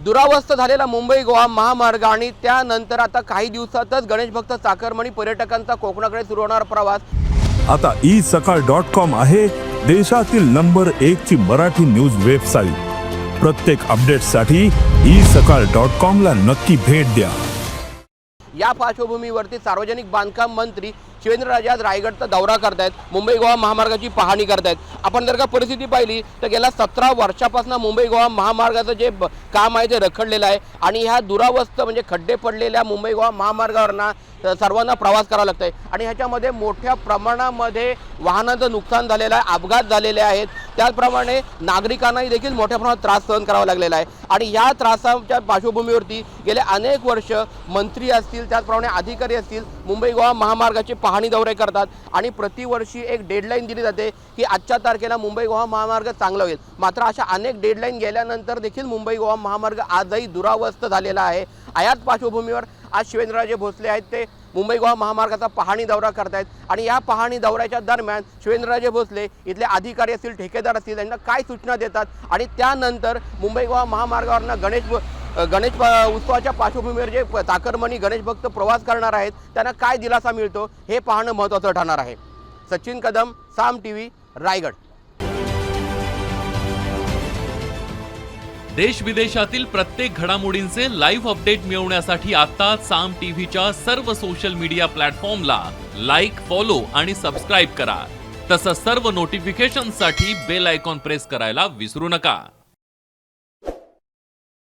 दुरावस्थ झालेला मुंबई गोवा महामार्ग आणि त्यानंतर आता काही दिवसातच गणेश भक्त चाकरमानी पर्यटकांचा कोकणाकडे सुरू होणार प्रवास। आता isakal.com आहे देशातील नंबर 1 ची मराठी न्यूज वेबसाईट। प्रत्येक अपडेटसाठी isakal.com ला नक्की भेट द्या। या पार्श्वभूमीवरती सार्वजनिक बांधकाम मंत्री शिवेंद्रराजे आज रायगडचा दौरा करतायत, मुंबई गोवा महामार्गाची पाहणी करतायत। आपण जर का परिस्थिती पाहिली तर गेल्या 17 वर्षापासून मुंबई गोवा महामार्गाचं जे काम आहे ते रखडलेलं आहे आणि ह्या दुरावस्थ म्हणजे खड्डे पडलेल्या मुंबई गोवा महामार्गावरना सर्वांना प्रवास करावा लागतोय आणि ह्याच्यामध्ये मोठ्या प्रमाणामध्ये वाहनांचं नुकसान झालेलं आहे, अपघात झालेले आहेत। त्याचप्रमाणे नागरिकांनाही देखील मोठ्या प्रमाणात त्रास सहन करावा लागलेला आहे आणि या त्रासाच्या पार्श्वभूमीवरती गेले अनेक वर्ष मंत्री असतील, त्याचप्रमाणे अधिकारी असतील, मुंबई गोवा महामार्गाचे पाहणी दौरे करतात आणि प्रतिवर्षी एक डेडलाईन दिली जाते की आजच्या तारखेला मुंबई गोवा महामार्ग चांगला होईल। मात्र अशा अनेक डेडलाईन गेल्यानंतर देखील मुंबई गोवा महामार्ग आजही दुरावस्थ झालेला आहे। याच पार्श्वभूमीवर आज शिवेंद्रराजे भोसले आहेत ते मुंबई गोवा महामार्गाचा पाहणी दौरा करतायत आणि या पाहणी दौऱ्याच्या दरम्यान शिवेंद्रराजे भोसले इथले अधिकारी असतील, ठेकेदार असतील, त्यांना काय सूचना देतात आणि त्यानंतर मुंबई गोवा महामार्गावरनं गणेश उत्सवाच्या पार्श्वभूमीवर जे चाकरमानी गणेश भक्त प्रवास करणार आहेत त्यांना काय दिलासा मिळतो हे पाहणं महत्त्वाचं ठरणार आहे। सचिन कदम, साम टीव्ही, रायगड। देश विदेशातील प्रत्येक घडामोडींचे लाईव्ह अपडेट मिळवण्यासाठी आता साम टीव्हीच्या सर्व सोशल मीडिया प्लॅटफॉर्मला लाईक, फॉलो आणि सबस्क्राईब करा। तसंच सर्व नोटिफिकेशनसाठी बेल आयकॉन प्रेस करायला विसरू नका।